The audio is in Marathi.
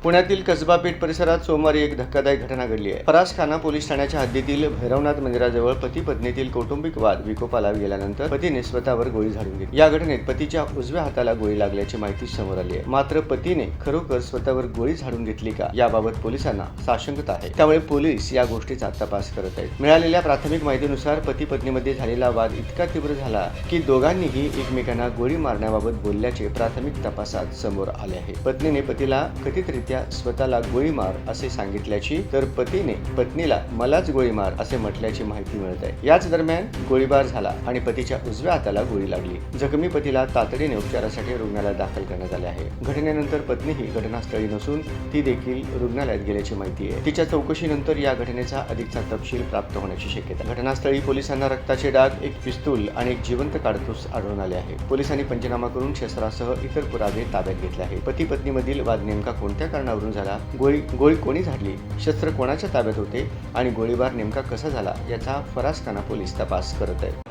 पुण्यातील कसबा पेठ परिसरात सोमवारी एक धक्कादायक घटना घडली आहे। फरासखाना पोलीस ठाण्याच्या हद्दीतील भैरवनाथ मंदिराजवळ पती पत्नीतील कौटुंबिक वाद विकोपाला गेल्यानंतर पतीने स्वतःवर गोळी झाडून घेतली। या घटनेत पतीच्या उजव्या हाताला गोळी लागल्याची माहिती समोर आली आहे। मात्र पतीने खरोखर स्वतःवर गोळी झाडून घेतली का याबाबत पोलिसांना साशंकता आहे। त्यामुळे पोलीस या गोष्टीचा तपास करत आहेत। मिळालेल्या प्राथमिक माहितीनुसार पती पत्नीमध्ये झालेला वाद इतका तीव्र झाला की दोघांनीही एकमेकांना गोळी मारण्याबाबत बोलल्याचे प्राथमिक तपासात समोर आले आहे। पत्नीने पतीला कथितरित्या स्वतःला गोळी मार असे सांगितल्याची तर पतीने पत्नीला मलाच गोळी मार असे म्हटल्याची माहिती मिळत आहे। याच दरम्यान गोळीबार झाला आणि पतीच्या उजव्या हाताला गोळी लागली। जखमी पतीला तातडीने उपचारासाठी रुग्णालयात दाखल करण्यात आले आहे। घटनेनंतर पत्नी ही घटनास्थळी नसून ती देखील रुग्णालयात गेल्याची माहिती आहे। तिच्या चौकशीनंतर या घटनेचा अधिकचा तपशील प्राप्त होण्याची शक्यता। घटनास्थळी पोलिसांना रक्ताचे डाग, एक पिस्तूल आणि एक जिवंत काडतूस आढळून आले आहे। पोलिसांनी पंचनामा करून शस्त्रासह इतर पुरावे ताब्यात घेतले आहे। पती पत्नीमधील वाद नेमका कोणत्या कारणावरून झाला, गोळी कोणी झाडली, शस्त्र कोणाच्या ताब्यात होते आणि गोळीबार नेमका कसा झाला याचा फरासखाना पोलीस तपास करत आहेत।